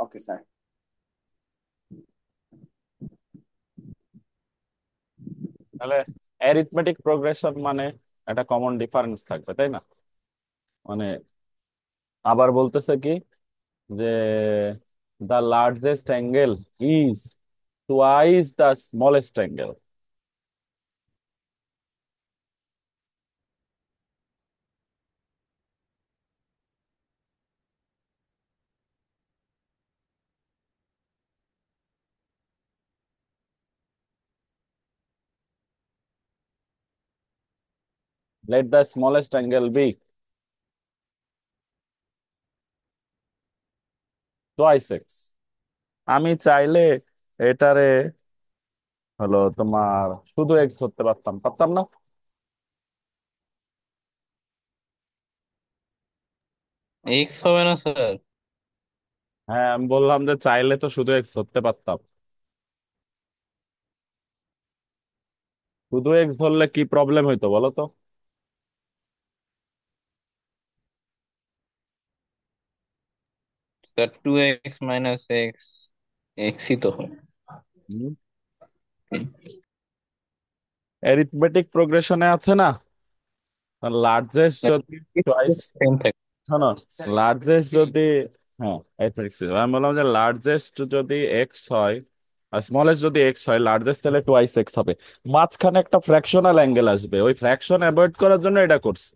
Okay sir. তাহলে arithmetic progression মানে একটা কমন ডিফারেন্স থাকবে, তাই না? মানে আবার বলতেছে কি যে the largest angle is twice the smallest angle. Let the smallest angle be twice x. আমি চাইলে এটারে হলো তোমার শুধু এক্স ধরতে পারতাম, পারতাম না? এক্স হবে না স্যার? হ্যাঁ, আমি বললাম যে চাইলে তো শুধু এক্স ধরতে পারতাম। শুধু এক্স ধরলে কি প্রবলেম হইতো বলো তো? স্যার 2x - x, এক্সই তো হয়। অ্যারিথমেটিক প্রোগ্রেশনে আছে না, লার্জেস্ট যদি টয়েস, সেম থাকে। শোনো, লার্জেস্ট যদি, হ্যাঁ arithmetic আমি বললাম যে লার্জেস্ট যদি এক্স হয় আর স্মলেস্ট যদি এক্স হয়, লার্জেস্ট তাহলে টোয়াইস এক্স হবে। মাঝখানে একটা ফ্র্যাকশনাল অ্যাঙ্গেল আসবে, ওই ফ্র্যাকশন অ্যাভয়েড করার জন্য এটা করছে।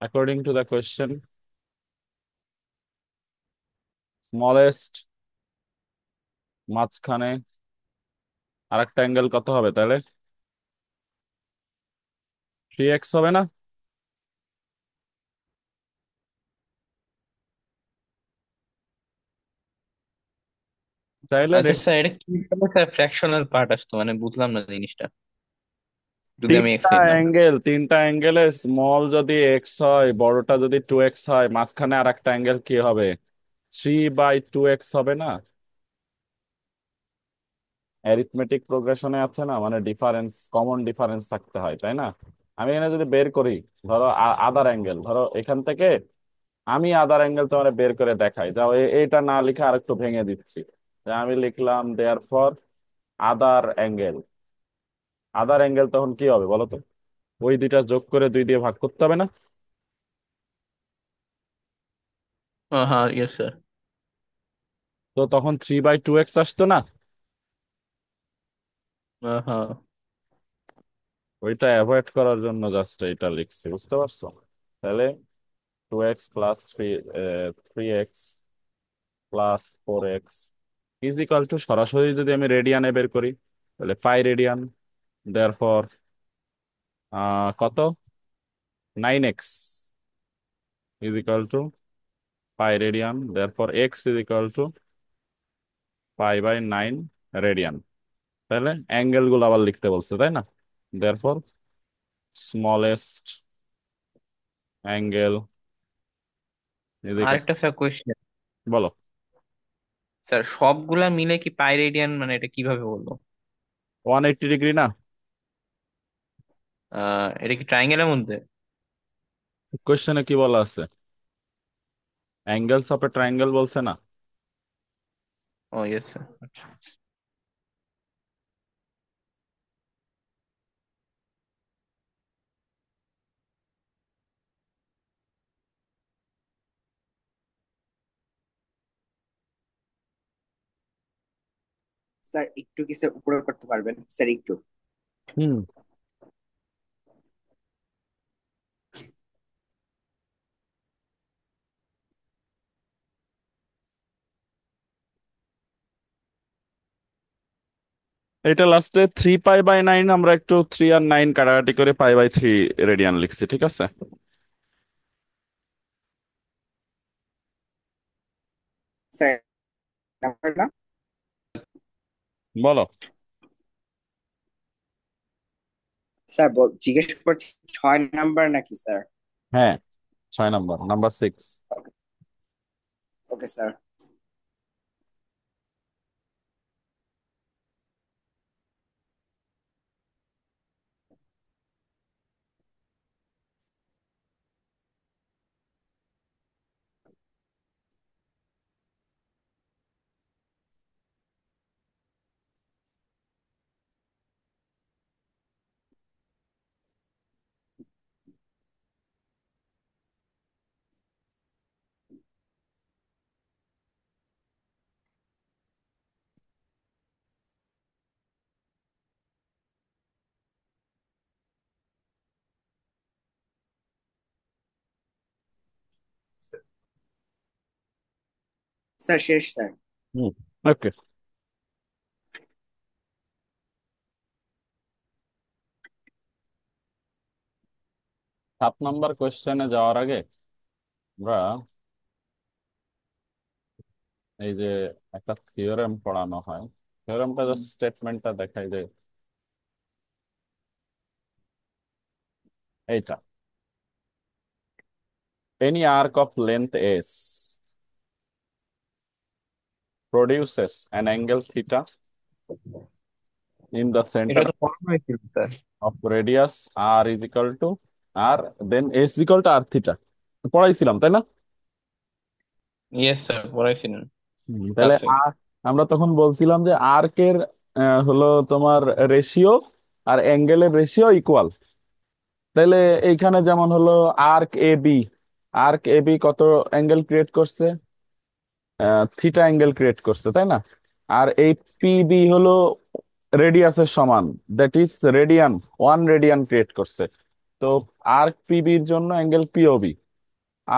According to the question, smallest মাঝখানে আরেকটা অ্যাঙ্গেল কত হবে তাহলে? 3x হবে না? তাইলে আচ্ছা স্যার, এটা কি ভাবে স্যার ফ্র্যাকশনাল পার্ট আসতো, মানে বুঝলাম না জিনিসটা, যদি আমি এক্স তিনটা নিতাম। অ্যাঙ্গেল, তিনটা অ্যাঙ্গেলে স্মল যদি এক্স হয়, বড়টা যদি 2x হয়, মাঝখানে আর একটা অ্যাঙ্গেল কি হবে? 3/2x হবে না? অ্যারিথমেটিক প্রোগ্রেশনে আছে না, মানে ডিফারেন্স, কমন ডিফারেন্স থাকতে হয়, তাই না? আমি এখানে যদি বের করি, ধরো আদার অ্যাঙ্গেল, ধরো এখান থেকে আমি আদার অ্যাঙ্গেল তোমার বের করে দেখাই, যাও এইটা না লিখে আর একটু ভেঙে দিচ্ছি। যে আমি লিখলাম therefore other angle. Other angle তখন কি হবে বলো তো? ওই দুইটা যোগ করে 2 দিয়ে ভাগ করতে হবে না? হ্যাঁ, ইয়েস স্যার। তো তখন 3/2x আসতো না? হ্যাঁ। ওইটা অ্যাভয়েড করার জন্য জাস্ট এটা লিখছি, বুঝতে পারছো? তাহলে 2x plus 3x plus 4x is equal two, সরাসরি যদি আমি রেডিয়ানে বের করি তাহলে পাই রেডিয়ান। দেয়ারফর কত, 9x is equal to pi radian. Therefore x is equal to পাই/9 রেডিয়ান। তাহলে অ্যাঙ্গেল গুলো আবার লিখতে বলছে, তাই না? Therefore smallest angle is equal, আরেকটা স্যার কোয়েশ্চেন। বলো। স্যার সবগুলা মিলে কি পাই রেডিয়ান, মানে এটা কিভাবে বলবো? 180 ডিগ্রি না? এটা কি ট্রায়াঙ্গেলের মধ্যে? কোয়েশ্চেনে কি বলা আছে? অ্যাঙ্গেলস অফ এ ট্রায়াঙ্গেল বলছে না? ও ইয়েস স্যার, আচ্ছা। স্যার একটু কি স্যার উপরে করতে পারবেন স্যার একটু? হুম। এটা লাস্টে 3π/9, আমরা একটু 3 আর 9 কাটাকাটি করে π/3 রেডিয়ান লিখছি, ঠিক আছে? স্যার নাম্বার না? বলো। স্যার জিজ্ঞেস করছি 6 নাম্বার নাকি স্যার? হ্যাঁ, 6 নম্বর, নাম্বার 6। Okay sir. স্যার শেষ স্যার। হুম, ওকে। 7 নম্বর কোয়েশ্চেনে যাওয়ার আগে আমরা এই যে একটা থিওরেম পড়ানো হয়, থিওরেমটা জাস্ট স্টেটমেন্টটা দেখাই যে এইটা, any arc of length s produces an angle theta in the এটা center তো পড়ানো হয়েছিল sir. of radius r is equal to r, then s is equal to r theta। পড়াইছিলাম তাই না? ইয়েস স্যার, পড়াইছিলেন তাহলে ক্লাসে। আমরা তখন বলছিলাম যে আর্কের হলো তোমার রেশিও আর অ্যাঙ্গেলের রেশিও ইকুয়াল। তাহলে এইখানে যেমন হলো arc A B, arc A B কত অ্যাঙ্গেল ক্রিয়েট করছে? থিটা অ্যাঙ্গেল ক্রিয়েট করছে তাই না? আর এই পিবি হলো রেডিয়াসের সমান, that is radian, 1 radian create করছে। তো আর্ক পিবির জন্য অ্যাঙ্গেল পিওবি,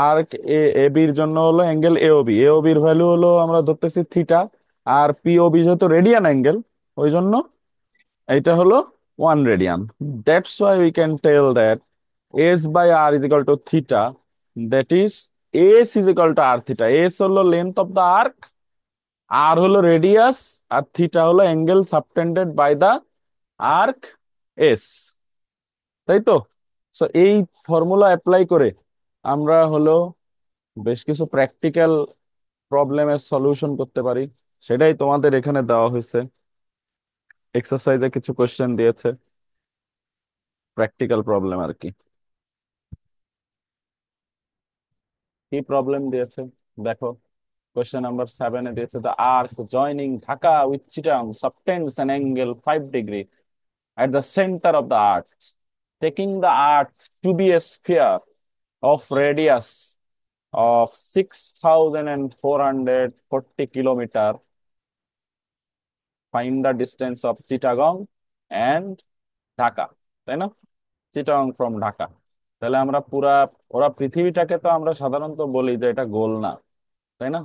আর্ক এ এবির জন্য হলো অ্যাঙ্গেল এওবি, এওবির ভ্যালু হলো আমরা ধরতেছি থিটা, আর পিওবি যেহেতু রেডিয়ান অ্যাঙ্গেল ওই জন্য এটা হলো 1 radian. That's why we can tell that S by R is equal to theta, that is S is equal to R theta. S হলো length of the arc, R হলো radius, আর theta হলো angle subtended by the arc S, তাই তো? So এই formula apply করে আমরা হলো বেশ কিছু প্র্যাকটিক্যাল প্রবলেমের সলিউশন করতে পারি। সেটাই তোমাদের এখানে দেওয়া হয়েছে, এক্সারসাইজে কিছু কোশ্চেন দিয়েছে, প্র্যাকটিক্যাল প্রবলেম আর কি। কি প্রবলেম দিয়েছে দেখো, কোশ্চেন নাম্বার 7-এ দিয়েছে the arc joining Dhaka with Chittagong subtends an angle 5 degree at the center of the earth, taking the earth to be a sphere of radius of 6,440 kilometer. Find the distance of Chittagong and Dhaka, তাই না? Chittagong from Dhaka. তাহলে আমরা পুরা, ওরা পৃথিবীটাকে তো আমরা সাধারণত বলি যে এটা গোল না, তাই না?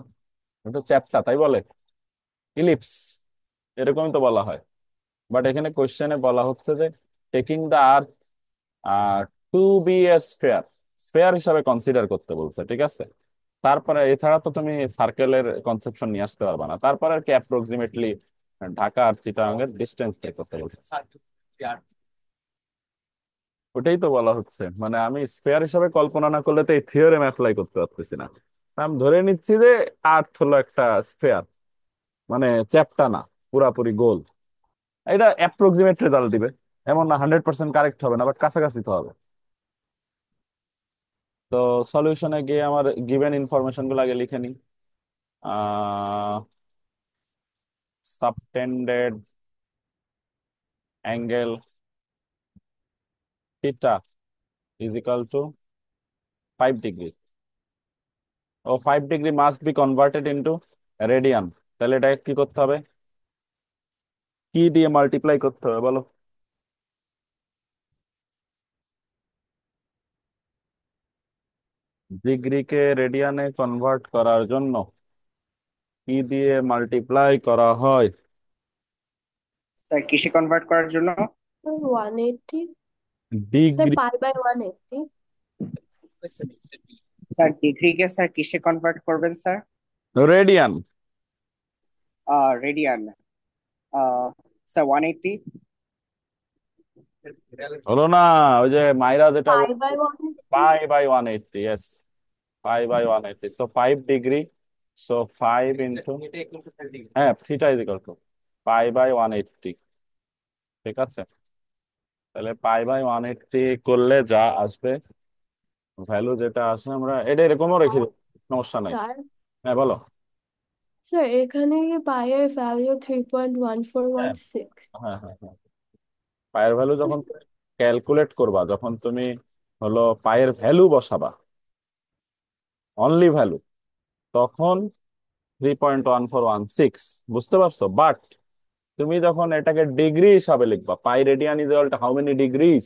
এটা চ্যাপ্টা, তাই বলে, ইলিপস, এরকমই তো বলা হয়। বাট এখানে কোশ্চেনে বলা হচ্ছে যে taking the earth to be a sphere, sphere হিসাবে কনসিডার করতে বলছে, ঠিক আছে? তারপরে এছাড়া তো তুমি সার্কেলের কনসেপশন নিয়ে আসতে পারবে না, তারপরে আর কি অ্যাপ্রক্সিমেটলি ঢাকা আর চিটাগাং এর ডিস্টেন্স বের করতে বলছে। ওটাই তো বলা হচ্ছে, মানে আমি স্ফেয়ার হিসাবে কল্পনা না করলে তো এই থিওরেম অ্যাপ্লাই করতে পারতেছি না। আমি ধরে নিচ্ছি যে আর্থ হলো একটা স্ফেয়ার, মানে চ্যাপ্টা না, পুরাপুরি গোল। এটা অ্যাপ্রক্সিমেট রেজাল্ট দিবে, এমন না 100% কারেক্ট হবে না, বাট কাছাকাছি তো হবে। তো সলিউশনে গিয়ে আমার গিভেন ইনফরমেশন গুলো আগে লিখে নিই। Subtended angle theta is equal to 5 degree, ও 5 degree must be converted into radian. তাহলে এটা কি করতে হবে, কি দিয়ে মাল্টিপ্লাই করতে হবে বলো? ডিগ্রিকে রেডিয়ানে কনভার্ট করার জন্য কি দিয়ে মাল্টিপ্লাই করা হয়? স্যার কিসে কনভার্ট করার জন্য? 180, sir degree, pi by 180। Sir ডিগ্রিকে স্যার কিসে কনভার্ট করবেন স্যার? রেডিয়ান। রেডিয়ান। স্যার 180। হলো না? ওই যে মাইরা যেটা pi by 180। Pi by 180, yes. π/180, so 5 degree, so 5 into, হ্যাঁ, থিটা ইজ ইকুয়াল টু π/180। ঠিক আছে, তাহলে π/180 করলে যা আসবে, ভ্যালু যেটা আসে, আমরা এটা এরকমও রেখে দেবো, সমস্যা নাই। স্যার হ্যাঁ বলো। স্যার এখানে কি পায়ের ভ্যালু 3.1416? হ্যাঁ হ্যাঁ হ্যাঁ হ্যাঁ, পায়ের ভ্যালু যখন ক্যালকুলেট করবা, যখন তুমি হলো পায়ের ভ্যালু বসাবা, অনলি ভ্যালু, তখন 3.1416, বুঝতে পারছো? বাট তুমি যখন এটাকে ডিগ্রি হিসাবে লিখবা, পাই radian is equal two how many degrees,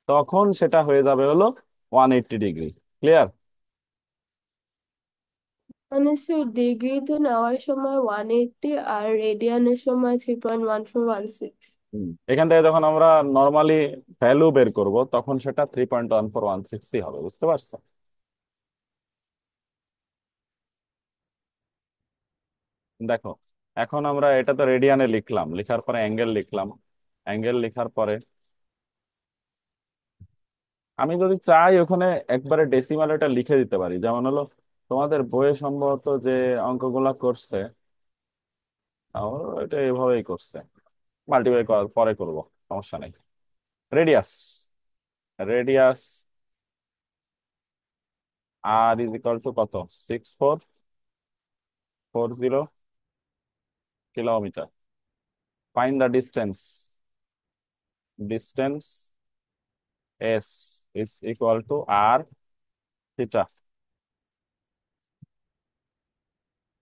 তখন সেটা হয়ে যাবে হলো 180 ডিগ্রি। ক্লিয়ার? মানে স্যার ডিগ্রিতে নেওয়ার সময় 180 আর রেডিয়ানের সময় 3.1416। এখান থেকে যখন আমরা নর্মালি ভ্যালু বের করব, তখন সেটা 3.1416 হবে, বুঝতে পারছো? দেখো, এখন আমরা এটা তো রেডিয়ানে লিখলাম, লিখার পরে অ্যাঙ্গেল লিখলাম, অ্যাঙ্গেল লিখার পরে আমি যদি চাই ওখানে একবারে ডেসিমাল এটা লিখে দিতে পারি, যেমন হলো তোমাদের বইয়ে সম্ভবত যে অঙ্কগুলা করছে, এটা এভাবেই করছে, মাল্টিপ্লাই করার পরে করব, সমস্যা নেই। Radius, radius R is equal to কত? 6440 kilometre. Find the distance, distance S is equal to R theta.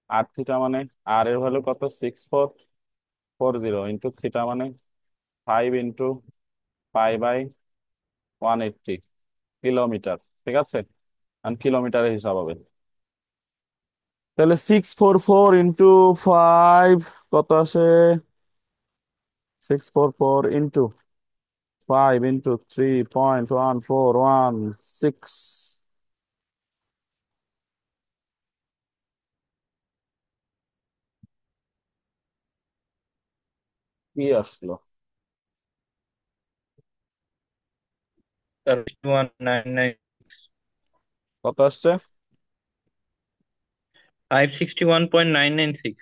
R theta মানে, আর এর ভ্যালু কত? 6440 ইন্টু থিটা মানে 5 into π/180 ঠিক আছে, আর কিলোমিটারের হিসাব হবে। তাহলে 644 ইন্টু 5 কত আসে? 644 ইন্টু 5 ইন্টু 3.1416, কি আসলো? 199, কত আসছে? 561.996।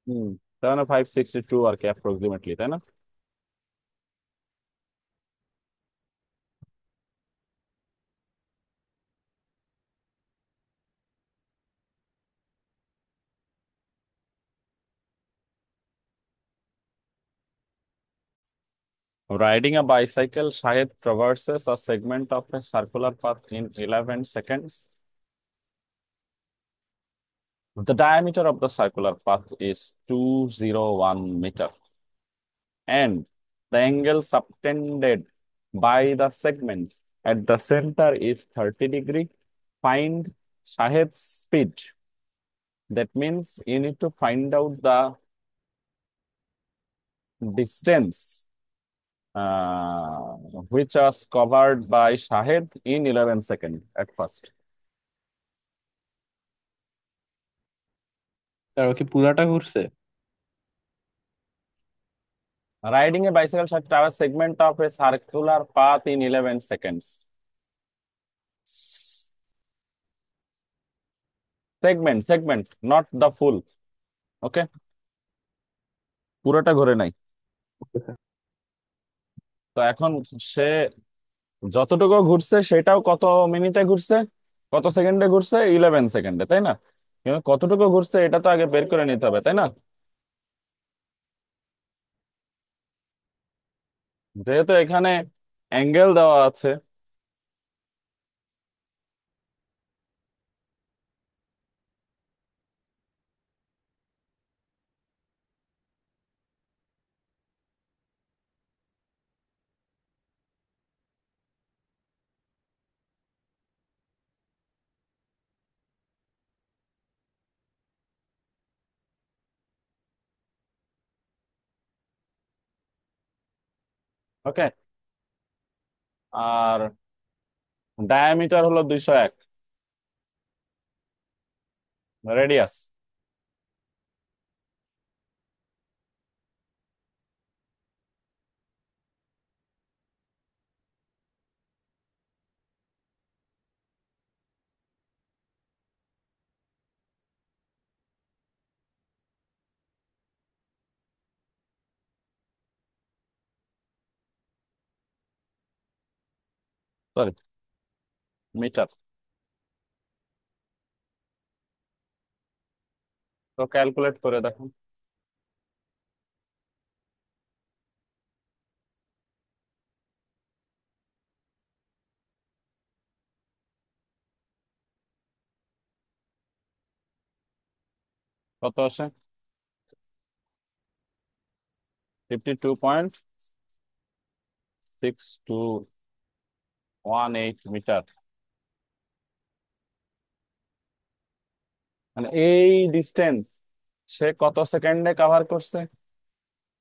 হুম, তার মানে 562 আর কি অ্যাপ্রক্সিমেটলি, তাই না? Riding a bicycle, Shahid traverses a segment of a circular path in 11 seconds. The diameter of the circular path is 201 meter, and the angle subtended by the segment at the center is 30 degree. Find Shahid's speed. That means you need to find out the distance which was covered by Shahid in 11 seconds at first. আর ও কি পুরাটা ঘুরছে? Riding a bicycle shall traverse segment of a circular path in 11 seconds. Segment, not the full. Okay? পুরোটা ঘুরে নাই। তো এখন সে যতটুকু ঘুরছে সেটাও কত মিনিটে ঘুরছে, কত সেকেন্ডে ঘুরছে? 11 সেকেন্ডে, তাই না? কিন্তু কতটুকু ঘুরছে এটা তো আগে বের করে নিতে হবে, তাই না? যেহেতু এখানে অ্যাঙ্গেল দেওয়া আছে, ওকে, আর ডায়ামিটার হলো 201, রেডিয়াস সরি, মিটার। তো ক্যালকুলেট করে দেখো। কত আসে? 52.6218 মানে এই ডিস্টেন্স সে কত সেকেন্ডে কভার করছে?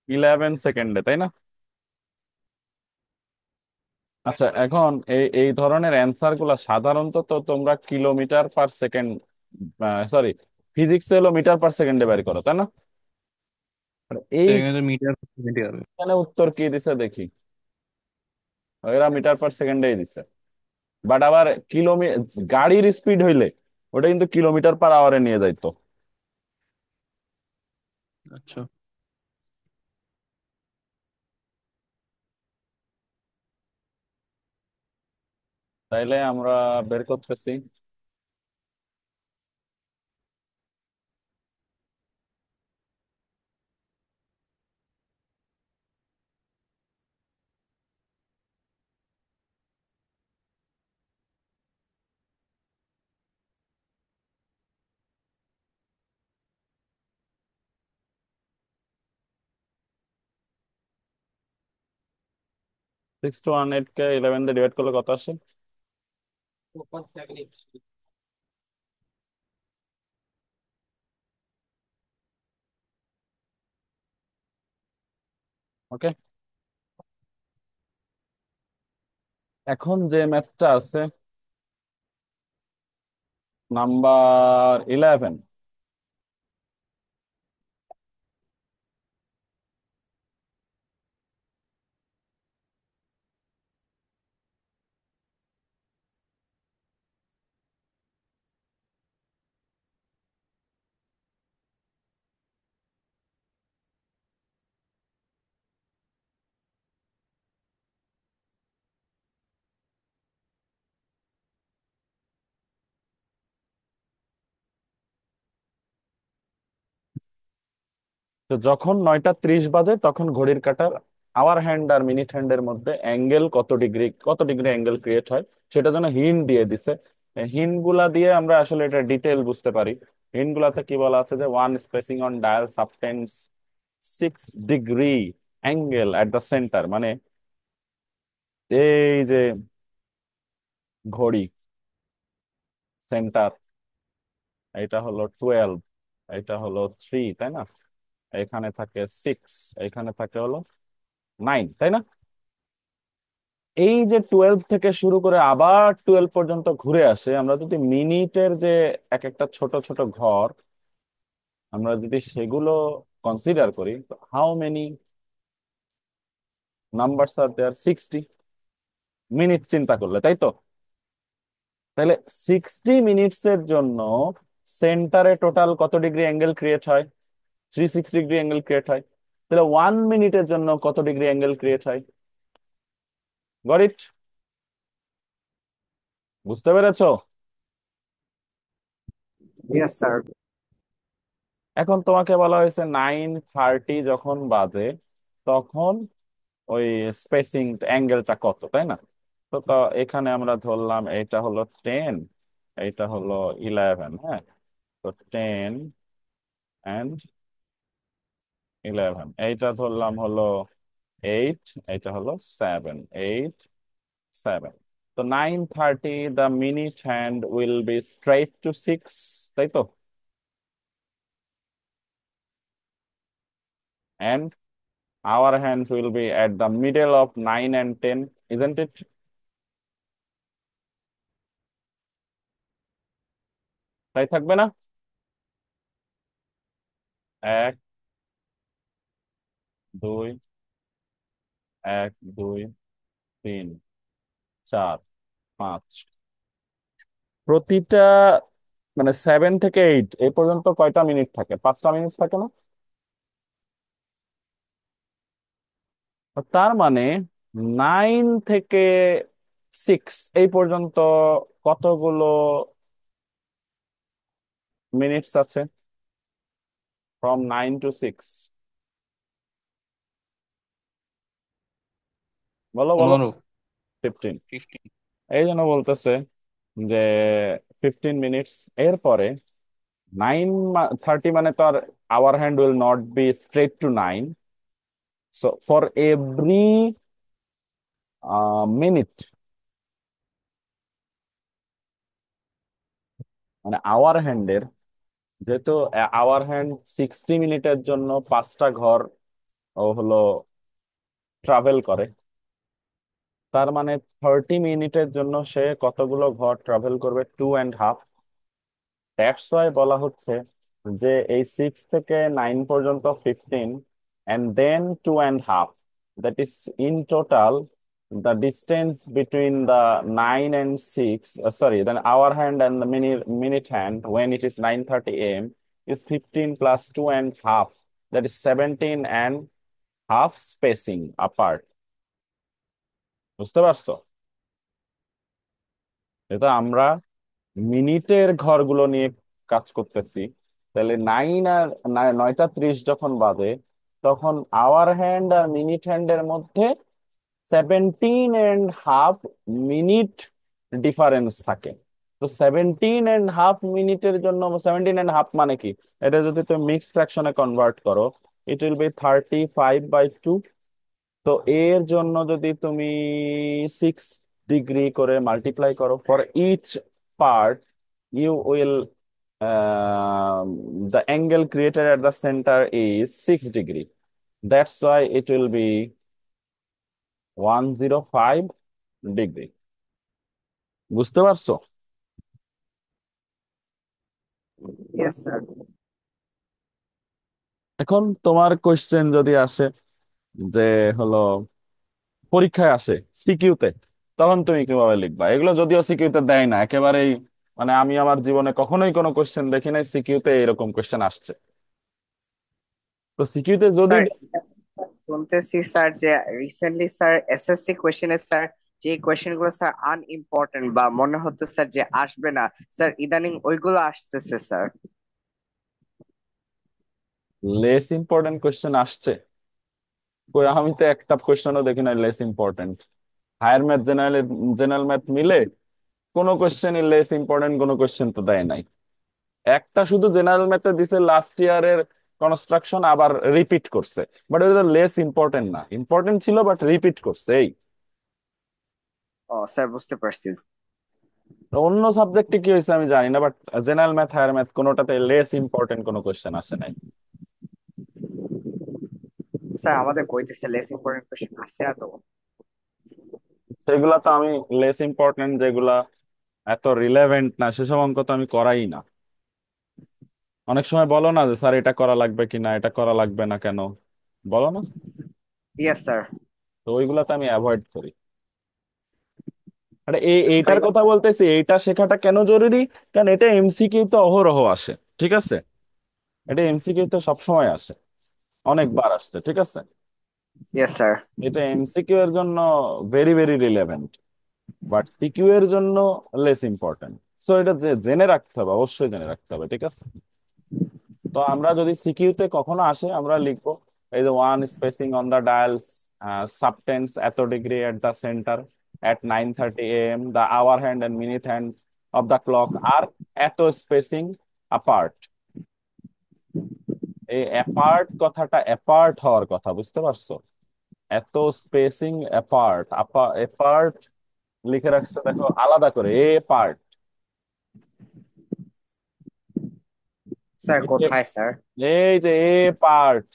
11 সেকেন্ডে, তাই না? আচ্ছা, এখন এই এই ধরনের অ্যান্সার গুলা সাধারণত তো তোমরা kilometre per second, sorry, physics হলো মিটার পার সেকেন্ডে বের করো, তাই না? আর তো এখানে মিটার সেকেন্ডে হবে। এইখানে উত্তর কি দিছে দেখি। এরা মিটার পার সেকেন্ডেই দিছে, বাট আবার কিলোমিটার গাড়ির স্পিড হইলে ওটা কিন্তু কিলোমিটার পার আওয়ারে নিয়ে যাইতো। আচ্ছা, তাইলে আমরা বের করতেছি। 6 to 1 8 কে 11 দিয়ে ডিভাইড করলে কত আসে? ওকে, এখন যে ম্যাথটা আছে, নাম্বার 11। তো যখন 9টা 30 বাজে তখন ঘড়ির কাঁটার আওয়ার হ্যান্ড আর মিনিট হ্যান্ডের মধ্যে অ্যাঙ্গেল কত ডিগ্রি অ্যাঙ্গেল ক্রিয়েট হয় সেটা যেন হিন্ট দিয়ে দিছে। হিন্ট গুলা দিয়ে আমরা আসলে এটা ডিটেল বুঝতে পারি। হিন্ট গুলাতে কি বলা আছে যে one spacing on dial subtends 6 degree angle at the centre, মানে এই যে ঘড়ি সেন্টার, এটা হলো 12, এটা হলো 3, তাই না? এখানে থাকে 6, এখানে থাকে হলো 9, তাই না? এই যে 12 থেকে শুরু করে আবার 12 পর্যন্ত ঘুরে আসে, আমরা যদি মিনিটের যে এক একটা ছোট ছোট ঘর আমরা যদি সেগুলো কনসিডার করি, how many numbers are there? 60 minute চিন্তা করলে, তাই তো? তাহলে 60 মিনিটস এর জন্য সেন্টারে টোটাল কত ডিগ্রি অ্যাঙ্গেল ক্রিয়েট হয়? 360 ডিগ্রি অ্যাঙ্গেল ক্রিয়েট হয়। তাহলে 1 মিনিটের জন্য কত ডিগ্রি অ্যাঙ্গেল ক্রিয়েট হয়? Got it? বুঝতে পেরেছো? Yes sir. এখন তোমাকে বলা হয়েছে 9:30 যখন বাজে তখন ওই স্পেসিং অ্যাঙ্গেলটা কত, তাই না? তো এখানে আমরা ধরলাম এটা হলো 10, এটা হলো 11, হ্যাঁ। তো 10 and 11, এইটা ধরলাম হলো 8, এটা হলো 7, 8 7। তো 9:30 the minute hand will be straight to 6, তাই তো? And our hands will be at the middle of 9 and 10, isn't it? তাই থাকবে না? 1 2 1 2 3 4 5, প্রতিটা মানে 7 থেকে 8 এই পর্যন্ত কয়টা মিনিট থাকে? 5টা মিনিট থাকে না? তার মানে 9 থেকে সিক্স এই পর্যন্ত কতগুলো মিনিটস আছে? ফ্রম 9 to 6, বলো বলো। 15, 15। 15। এই জন্য বলতেছে যে 15 মিনিটস এরপরে 9:30 মানে তো আর hour hand will not be straight to 9, so for every minute, মানে আওয়ার হ্যান্ডের, যেহেতু আওয়ার হ্যান্ড 60 মিনিটের জন্য 5টা ঘর ও হলো ট্রাভেল করে, তার মানে 30 মিনিটের জন্য সে কতগুলো ঘর ট্রাভেল করবে? 2.5। দ্যাটস ওয়াই বলা হচ্ছে যে এই 6 থেকে 9 পর্যন্ত 15, and then 2.5, that is in total the distance between the 9 and 6, sorry, then hour hand and the minute hand when it is 9:30 a.m. is 15 plus 2.5, that is 17.5 spacing apart। বুঝতে পারছো? এটা আমরা মিনিটের ঘরগুলো নিয়ে কাজ করতেছি। তাহলে 9:30 যখন বাজে, তখন আওয়ার হ্যান্ড আর মিনিট হ্যান্ডের মধ্যে 17.5 মিনিট ডিফারেন্স থাকে। তো 17.5 মিনিটের জন্য, 17.5 মানে কি, এটা যদি তুমি মিক্স ফ্র্যাকশনে কনভার্ট করো, ইট উইল বি 35/2। তো এর জন্য যদি তুমি 6 ডিগ্রি করে মাল্টিপ্লাই করো for each part, you will, the angle created at the center is 6 degree. That's why it will be 105 degree. বুঝতে পারছো? Yes sir. এখন তোমার কোশ্চেন যদি আসে যে হলো পরীক্ষায় আসে সিকিউতে, তখন তুমি কিভাবে লিখবা? এগুলো যদিও সিকিউতে দেয় না একেবারেই, মানে আমি আমার জীবনে কখনোই কোনো কোশ্চেন দেখি নাই সিকিউতে এরকম কোশ্চেন আসছে। তো সিকিউতে যদি স্যার শুনতেছি স্যার যে রিসেন্টলি স্যার এসএসসি কোয়েশ্চেনে স্যার যে কোয়েশ্চেন গুলো স্যার আনইম্পর্টেন্ট বা মনে হতো স্যার যে আসবে না, স্যার ইদানিং ওইগুলো আসতেছে স্যার। লেস ইম্পর্টেন্ট কোশ্চেন আসছে, কই আমি তো একটা কোশ্চেনও দেখি না less important. Higher math, general general math মিলে কোনো কোশ্চেনই লেস ইম্পর্টেন্ট কোনো কোশ্চেন তো দেয় নাই। একটা শুধু জেনারেল ম্যাথে দিছে লাস্ট ইয়ারের কনস্ট্রাকশন, আবার রিপিট করছে, বাট এটা লেস ইম্পর্টেন্ট না, ইম্পর্টেন্ট ছিল বাট রিপিট করছে এই। ও স্যার বুঝতে পারছি। তো অন্য সাবজেক্টে কি হয়েছে আমি জানি না, but general math higher math কোনোটাতে লেস ইম্পর্টেন্ট কোনো কোশ্চেন আসে নাই। স্যার আমাদের বইতেছে লেস ইম্পর্টেন্ট কোয়েশ্চেন আছে আদৌ? সেগুলা তো আমি, লেস ইম্পর্টেন্ট যেগুলা এত রিলেভেন্ট না সেসব অঙ্ক তো আমি করাই না। অনেক সময় বলো না যে স্যার এটা করা লাগবে কিনা, এটা করা লাগবে না কেন, বলো না? Yes sir. তো ওইগুলা তো আমি অ্যাভয়েড করি। আরে এইটার ভাই কথা বলতেছি, এইটা শেখাটা কেন জরুরি, কারণ এটা এমসিকিউ তো অহরহ আসে, ঠিক আছে? এটা এমসিকিউ তো সবসময় আসে, অনেকবার আসছে, ঠিক আছে? Yes sir. এটা এমসিকিউ এর জন্য very very relevant, but CQ এর জন্য লেস ইম্পর্টেন্ট। সো এটা যে জেনে রাখতে হবে, অবশ্যই জেনে রাখতে হবে, ঠিক আছে? তো আমরা যদি সিকিউতে কখনো আসে আমরা লিখবো এই যে one spacing on the dials, subtends এত degree at the centre at 9:30 a.m. the hour hand and minute hands of the clock are এত স্পেসিং apart। এই অ্যাপার্ট কথাটা অ্যাপার্ট হওয়ার কথা, বুঝতে পারছো? এত স্পেসিং অ্যাপার্ট, অ্যাপার্ট লিখে রাখছে দেখো আলাদা করে, এ পার্ট। স্যার কোথায় স্যার? এই যে এ পার্ট,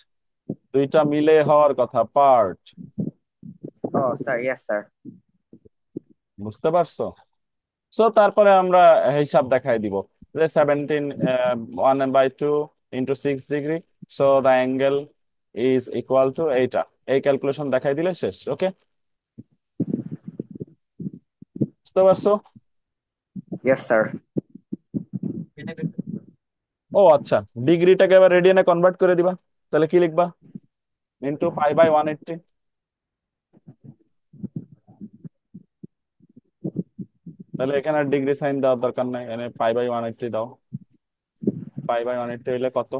দুইটা মিলে হওয়ার কথা পার্ট। ও স্যার ইয়েস স্যার। বুঝতে পারছো? সো তারপরে আমরা হিসাব দেখাই দিব যে 1/2 × 6 degree, so the angle is equal two এইটা। এই ক্যালকুলেশন দেখাই দিলে শেষ। ওকে, বুঝতে পারছো? Yes sir. ও আচ্ছা, ডিগ্রিটাকে এবার রেডিয়ানে কনভার্ট করে দিবা, তাহলে কি লিখবা? × π/180। তাহলে এখানে ডিগ্রি সাইন দেওয়ার দরকার নাই, এখানে পাই/180 দাও। পাই/180 হইলে কত?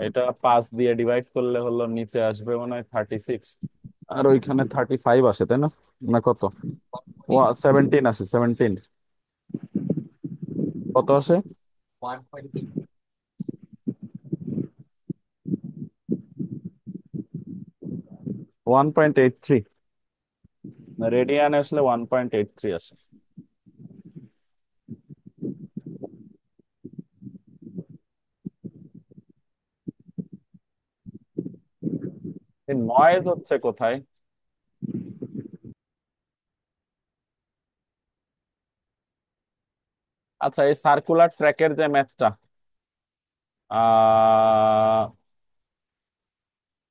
এটা 5 দিয়ে ডিভাইড করলে হলো নিচে আসবে মনে হয় 36, আর ওইখানে 35 আসে, তাই না? না কত? 17 আসে, 17। কত আসে? 1.83। রেডিয়ানে আসলে 1.83 আসে। এই নয়েজ হচ্ছে কোথায়? আচ্ছা, এই সার্কুলার ট্র্যাকের যে ম্যাথটা,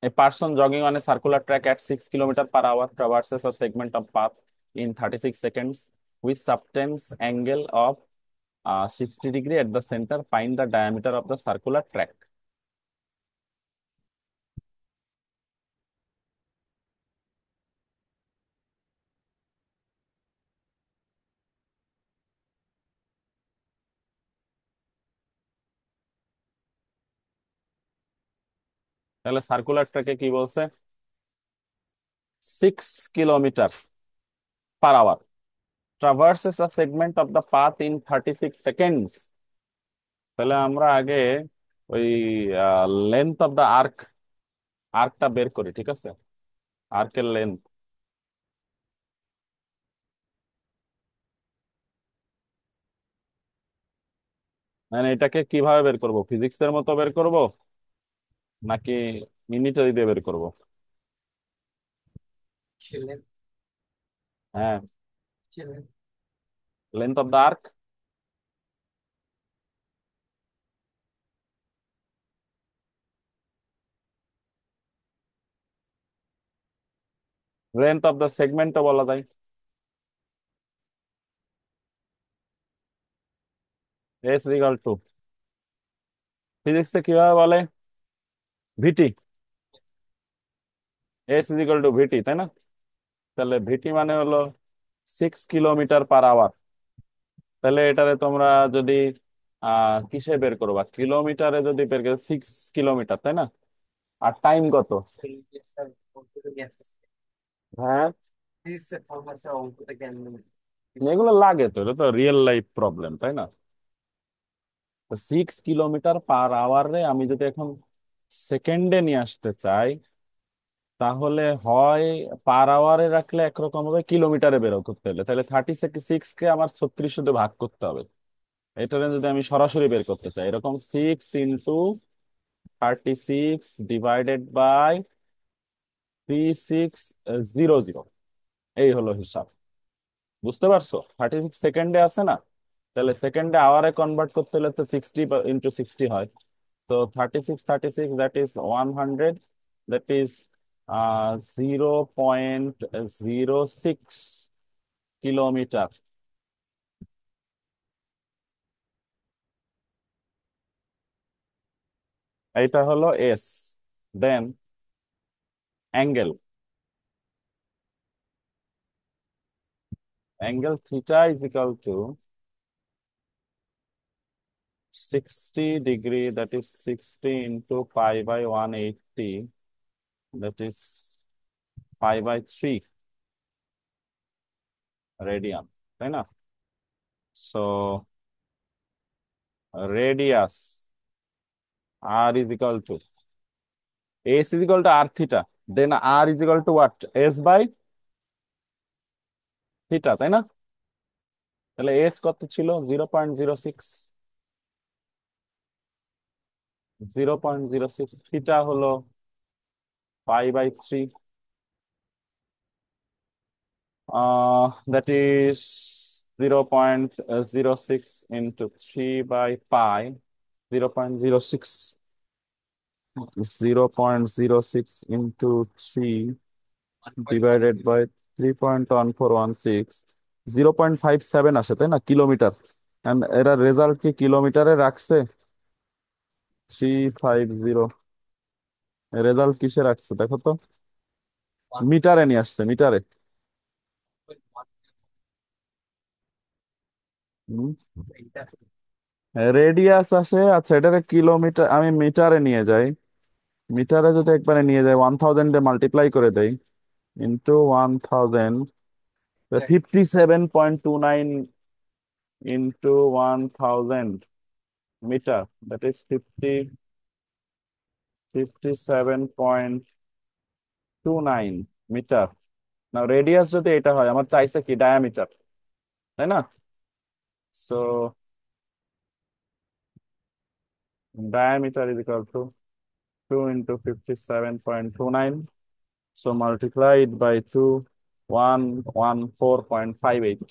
a person jogging on a circular track at 6 kilometers per hour traverses a segment of path in 36 seconds with subtends angle of 60 degree at the center. Find the diameter of the circular track. তাহলে circular ট্র্যাকে কি বলছে? 6 kilometre per hour traverses a segment of the path in 36 seconds. তাহলে আমরা আগে ওই length of দা আর্কটা বের করি, ঠিক আছে? আর্কের লেন্থ মানে এটাকে কিভাবে বের করব? ফিজিক্সের মতো বের করব নাকি মিলিটারি দিয়ে বের করব? হ্যাঁ, length of the arc. Length of the সেগমেন্টও বলা যায়। এস ইকুয়াল টু, ফিজিক্সে কিভাবে বলে? VT. S equal to VT, তাই না? তাহলে ভিটি মানে হলো 6 কিলোমিটার/আওয়ার। তাহলে এটারে তোমরা যদি কিসে বের করবা, কিলোমিটারে যদি বের করো, 6 কিলোমিটার, তাই না? আর টাইম কত? হ্যাঁ, এগুলো লাগে তো, এটা তো রিয়েল লাইফ প্রবলেম, তাই না? 6 কিলোমিটার/আওয়ারে আমি যদি এখন সেকেন্ডে নিয়ে আসতে চাই, তাহলে হয় পার আওয়ারে রাখলে একরকম হবে, কিলোমিটারে বেরো করতে হলে তাহলে 36 কে আমার 36 দিয়ে ভাগ করতে হবে। এটা যদি আমি সরাসরি বের করতে চাই, এরকম 6 × 36 / 3600, এই হলো হিসাব। বুঝতে পারছো? 36 সেকেন্ডে আছে না, তাহলে সেকেন্ডে আওয়ারে কনভার্ট করতে হলে তো 60 × 60 হয়। তো 36 that is 100, that is 0.06 kilometre. এইটা হলো S. Then angle, angle theta is equal to 60 degree, that is 60 × π/180, that is π/3 radian, তাই না? So radius r is equal to s is equal to r theta, then r is equal to what? s/theta, তাই না? তাহলে s কত ছিল? 0.06, 0.06। Theta হলো π/3, that is 0.06 into 3/π, 0.06, 0.06 into 3 divided by 3.1416, 0.57 আসে, তাই না? কিলোমিটার। And এরা রেজাল্ট কি কিলোমিটারে রাখছে? 350। রেজাল্ট কিসে রাখছে দেখো তো? মিটারে নিয়ে আসছে, মিটারে। রেডিয়াস আসে, আচ্ছা এটাকে কিলোমিটার, আমি মিটারে নিয়ে যাই। মিটারে যদি একবারে নিয়ে যাই 1000 মাল্টিপ্লাই করে দেই into 1000, 57.29 into 1000 metre, that is 57.29 metre. না রেডিয়াস যদি এটা হয়, আমার চাইছে কি ডায়ামিটার, তাই না? So diameter is equal to 2 into 57.29. So multiply it by 2, 114.58.